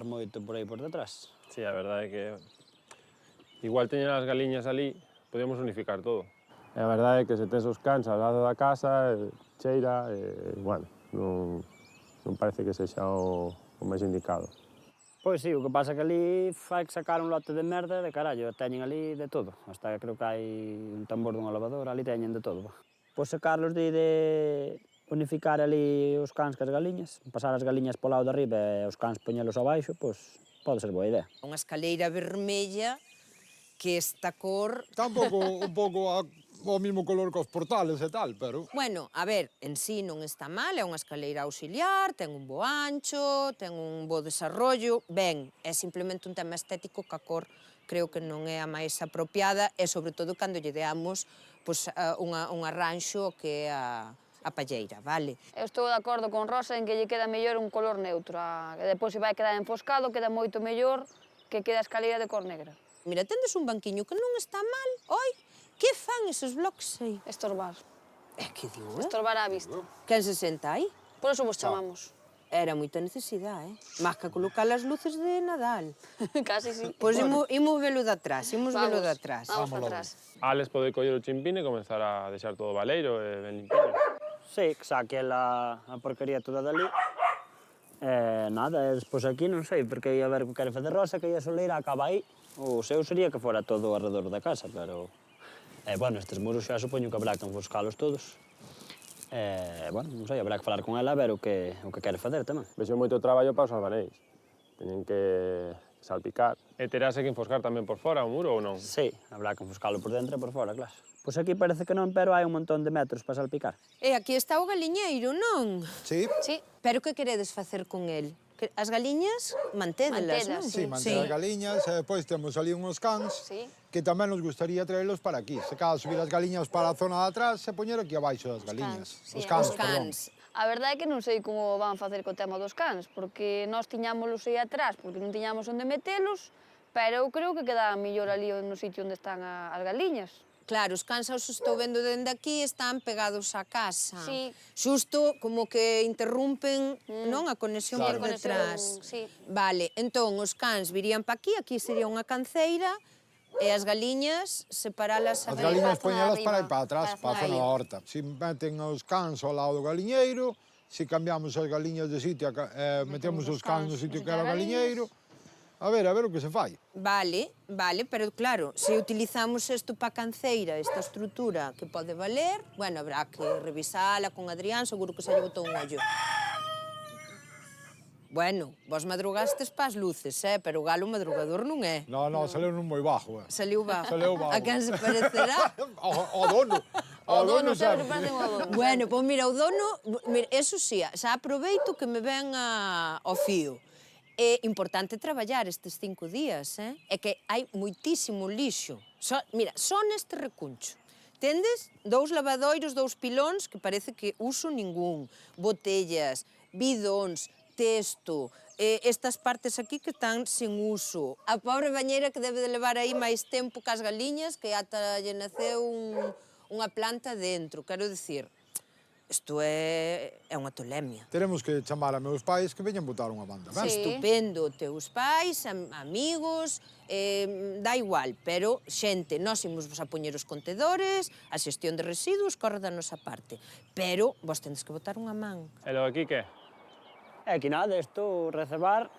andar moito por aí por detrás. Sí, a verdade é que igual teñen as galiñas ali, podemos unificar todo. E a verdade é que se tes os cans ao lado da casa, cheira, bueno, non parece que sexa o máis indicado. Pois sí, o que pasa que ali hai que sacar un lote de merda de carallo, teñen ali de todo, hasta creo que hai un tambor dunha lavadora, ali teñen de todo. Pois se Carlos di de unificar ali os cans cas galiñas, pasar as galiñas polo lado de arriba e os cans poñelos abaixo, pois pode ser boa idea. Unha escaleira vermella que esta cor... Está un pouco o mismo color que os portales e tal, pero... Bueno, a ver, en sí non está mal, é unha escaleira auxiliar, ten un bo ancho, ten un bo desarrollo, ben, é simplemente un tema estético que a cor creo que non é a máis apropiada e sobre todo cando lle deamos pois, un arranxo que é a palleira, vale? Eu estou de acordo con Rosa en que lle queda mellor un color neutro, que depois se vai quedar enfoscado, queda moito mellor que queda a escaleira de cor negra. Mira, tendes un banquiño que non está mal, oi? Que fan esos bloques aí? Estorbar. Que digo, Estorbar á vista. Quen se senta aí? Por eso vos chamamos. Era moita necesidade, Más que colocar as luces de Nadal. Casi sí. Pois imos velo de atrás, imos velo de atrás. Vamos para atrás. Alex pode coller o chimpín e comenzar a deixar todo baleiro e ben limpiño. Sí, que saque a porquería toda dali. Nada, despois aquí non sei, porque ia ver o que quere facer Rosa, que ia soleira acaba aí. O seu sería que fora todo alrededor da casa, pero... bueno, estes muros xa supoño que habrá que enfoscalos todos. Bueno, non sei, habrá que falar con ela a ver o que quere facer tamén. Vexo moito traballo para os albaneis. Teñen que salpicar. E terase que enfoscar tamén por fora o muro ou non? Sí, habrá que enfoscalo por dentro e por fora, claro. Pois aquí parece que non, pero hai un montón de metros para salpicar. E aquí está o galiñeiro, non? Sí, Sí. Pero que queredes facer con el? As galiñas, mantédelas, non? Mantelas, sí, manter as galiñas e depois temos ali uns cans Sí. que tamén nos gustaría traerlos para aquí. Se cada subir as galiñas para a zona de atrás e poñer aquí abaixo das galiñas. cans, sí, Os cans, Os perdón. cans. A verdade é que non sei como van facer co tema dos cans, porque nós tiñámolos aí atrás, porque non tiñamos onde metelos, pero eu creo que quedaba mellor ali no sitio onde están as galiñas. Claro, os cans os estou vendo dende aquí, están pegados á casa. Sí. Xusto como que interrumpen, non, a conexión Claro. por detrás. Sí. Vale, entón os cans virían pa aquí sería unha canceira, e as galiñas separalas As aquí. galiñas para poñelas arriba, para ir para atrás, para para a zona aí. da horta. Si meten os cans ao lado do galiñeiro, si cambiamos as galiñas de sitio, metemos os cans no sitio que era o galiñeiro, a ver o que se fai. Vale, pero claro, se utilizamos isto pa canceira, esta estrutura que pode valer, bueno, habrá que revisala con Adrián, seguro que se lle botou un ollo. Bueno, vos madrugastes pas luces, pero o galo madrugador non é. No, saleu nun moi bajo. Saliu bajo. Saliu bajo. A quen se parecerá? O dono. O dono sempre. sempre parten o dono. Bueno, pois mira, o dono, mira, eso sí, xa aproveito que me ven ao fío. É importante traballar estes 5 días, É que hai moitísimo lixo. Mira, só neste recuncho. Tendes 2 lavadoiros, 2 pilóns, que parece que uso ningún. Botellas, bidóns, testo, estas partes aquí que están sen uso. A pobre bañeira que debe de levar aí máis tempo que as galiñas, que ata lle naceu unha planta dentro. Quero dicir, isto é unha tolemia. Teremos que chamar a meus pais que veñan botar unha banda, ben? Sí. Estupendo, teus pais, amigos, dá igual, pero xente, nós imos vos a poñer os contedores, a xestión de residuos corre da nosa parte, pero vos tendes que botar unha man. E logo aquí que? Aquí nada, isto, recebar,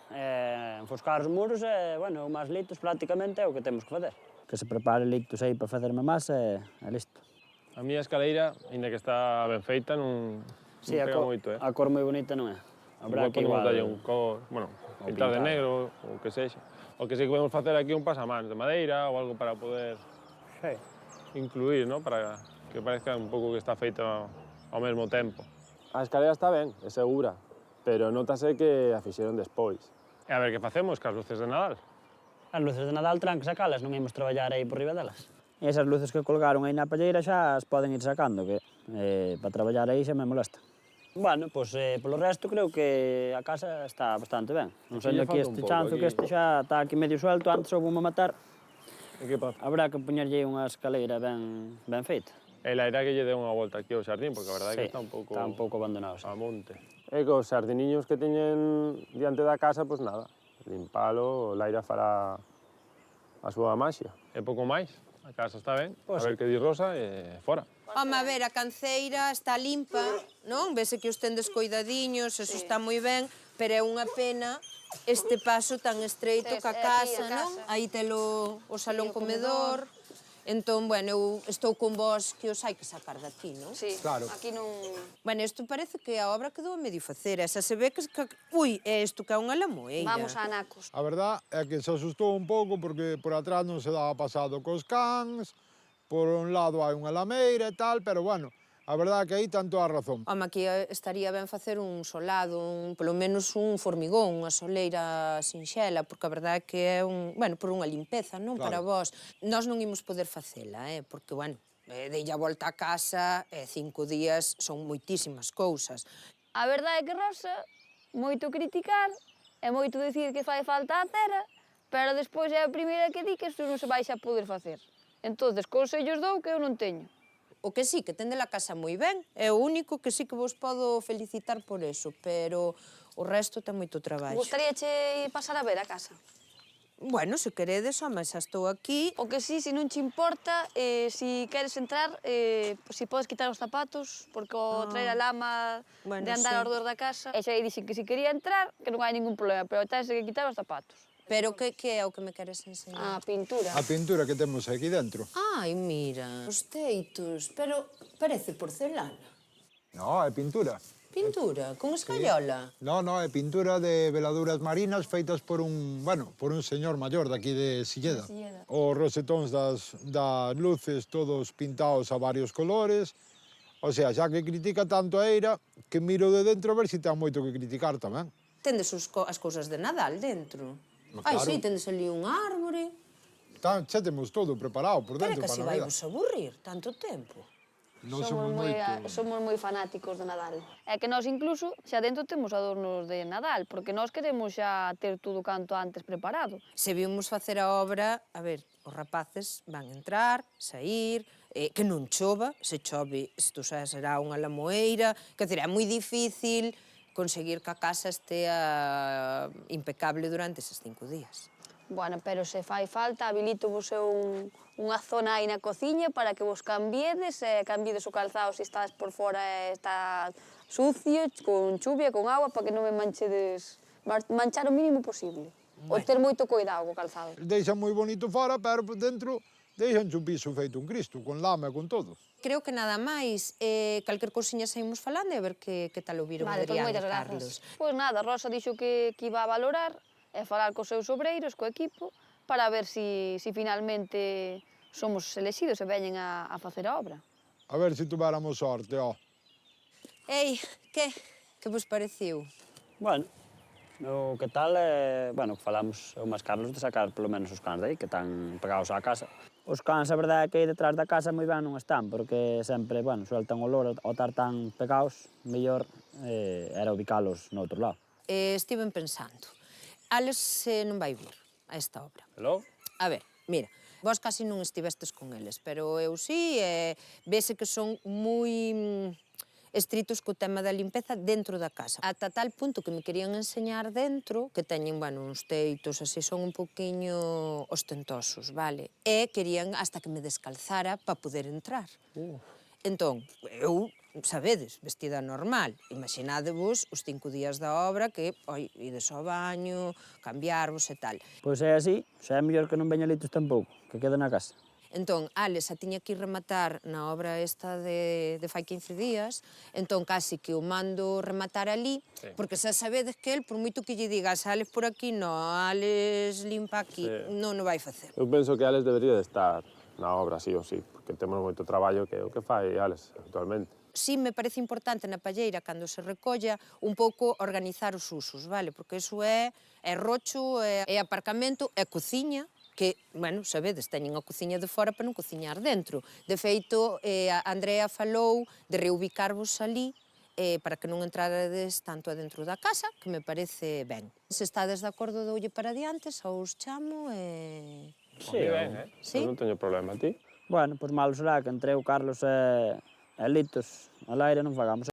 enfoscar os muros e, bueno, máis litos prácticamente é o que temos que facer. Que se prepare litos aí para facerme máis e listo. A miña escaleira, ainda que está ben feita, non pega moito, A cor moi bonita non é. Habrá Igual que podemos darlle un cor, bueno, ou pintar de pintar. negro, ou que sexa. O que sí que podemos facer aquí un pasamans de madeira ou algo para poder Sí. incluir, ¿no? Para que parezca un pouco que está feito ao mesmo tempo. A escalera está ben, é segura, pero notase que a fixeron despois. E a ver que facemos cas luces de Nadal. As luces de Nadal tranque sacalas, non imos traballar aí por riba delas. E esas luces que colgaron aí na palleira xa as poden ir sacando, que para traballar aí xa me molesta. Bueno, pois polo resto creo que a casa está bastante ben. Non sei aquí este chanzo, que este xa está aquí medio suelto, antes houve a matar. E que pasa? Habrá que poñerlle unha escaleira ben feita. E la era que lle deu unha volta aquí ao xardín, porque a verdade é Sí, que está un pouco... está un pouco abandonado. Sí. a monte. E cos xardiniños que teñen diante da casa, pois nada, limpalo, o Laira fará a súa maxia. E pouco máis, a casa está ben, a ver que di Rosa e fora. Home, a ver, a canceira está limpa, non? Vese que os tendes coidadiños, eso está moi ben, pero é unha pena este paso tan estreito ca casa, non? Aí telo o salón comedor. Entón, bueno, eu estou con vos que os hai que sacar daqui, non? Sí, Claro. aquí non... Bueno, isto parece que a obra quedou a medio facer. Esa se ve que... Ui, é isto que é unha lamoeira. Vamos a anacos. A verdad é que se asustou un pouco porque por atrás non se daba pasado cos cans, por un lado hai unha lameira e tal, pero bueno, a verdad é que aí tanto a razón. Home, aquí estaría ben facer un solado, polo menos un formigón, unha soleira sinxela, porque a verdade é que é bueno, por unha limpeza, non? Claro. Para vós. Nós non imos poder facela, porque, bueno, deille a volta a casa, 5 días son moitísimas cousas. A verdade é que Rosa, moito criticar, e moito dicir que fai falta a cera, pero despois é a primeira que di que isto non se vai xa poder facer. Entonces, consellos dou que eu non teño. O que sí, que tende a casa moi ben, é o único que sí que vos podo felicitar por eso, pero o resto ten moito traballo. Gustaríache pasar a ver a casa? Bueno, se queredes, home, xa estou aquí. O que sí, se non che importa, si queres entrar, si podes quitar os zapatos, porque o traer a lama Bueno, de andar sí. ao redor da casa, e xa dixen que si quería entrar, que non hai ningún problema, pero tens que quitar os zapatos. Pero que é o que me queres enseñar? A pintura. A pintura que temos aquí dentro. Ai, mira, os teitos, pero parece porcelana. No, é pintura. Pintura, con escayola. No, é pintura de veladuras marinas feitas por por un señor maior daqui de Silleda. Os rosetóns das luces todos pintados a varios colores. O sea, xa que critica tanto a Eira, que miro de dentro a ver se ten moito que criticar tamén. Tendes as cousas de Nadal dentro. Ai, Claro. sí, tendes ali un árbore. Xa temos todo preparado por Pero é dentro que se para vai Navidad. vos aburrir tanto tempo. Non somos moito... Somos moi fanáticos de Nadal. É que nós incluso xa dentro temos adornos de Nadal, porque nós queremos xa ter tudo canto antes preparado. Se vimos facer a obra, a ver, os rapaces van entrar, sair, que non chova, se chove, isto xa será unha lamoeira, quer dizer, é moi difícil conseguir que a casa estea impecable durante eses 5 días. Bueno, pero se fai falta, habilito vos unha zona aí na cociña para que vos cambiedes, cambiedes o calzado se estás por fora e está sucio, con chuvia, con agua, para que non me manchedes, manchar o mínimo posible. O ter moito cuidado co calzado. Deixan moi bonito fora, pero por dentro deixan un piso feito un Cristo, con lama e con todo. Creo que nada máis, calquer cousiña saímos falando e a ver que tal o viron Vale, pois Adrián e moitas Carlos. grazas. Pois nada, Rosa dixo que iba a valorar e falar cos seus obreiros, co equipo, para ver si finalmente somos elexidos e veñen a facer a obra. A ver se tuvéramos sorte, ó. Ei, que vos pareciu? Bueno, o que tal é, bueno, que falamos eu máis Carlos de sacar polo menos os cans de aí, que están pegados á casa. Os cans, a verdade é que aí detrás da casa moi ben non están, porque sempre, bueno, sueltan olor ao estar tan pegados, mellor era ubicalos no outro lado. Estiven pensando, Alex non vai vir a esta obra. Hello? A ver, mira, vos casi non estivestes con eles, pero eu sí, vese que son moi estritos co tema da limpeza dentro da casa. Ata tal punto que me querían enseñar dentro, que teñen, bueno, uns teitos así, son un poquinho ostentosos, vale? E querían hasta que me descalzara para poder entrar. Entón, eu, sabedes, vestida normal, imaginadevos os 5 días da obra que, ides ao baño, cambiarvos e tal. Pois é así, xa é mellor que non veña litos tampouco, que quede na casa. Entón, Alex a tiña que ir rematar na obra esta de fai 15 días, entón casi que o mando rematar ali, porque xa sabedes que el, por moito que lle digas, Alex por aquí, no, Alex limpa aquí, non o vai facer. Eu penso que Alex debería de estar na obra, sí ou sí, porque temos moito traballo que é o que fai Alex actualmente. Sí me parece importante na palleira, cando se recolla, un pouco organizar os usos, vale? Porque iso é rocho, é aparcamento, é cociña, que, bueno, sabedes, teñen a cociña de fora para non cociñar dentro. De feito, a Andrea falou de reubicarvos ali para que non entrarades tanto adentro da casa, que me parece ben. Se estades de acordo, doulle para diante, só os chamo e... Sí, ben, Sí? Eu non teño problema, ti? Bueno, pois malo será que entre o Carlos e Litos, a Laira non fagamos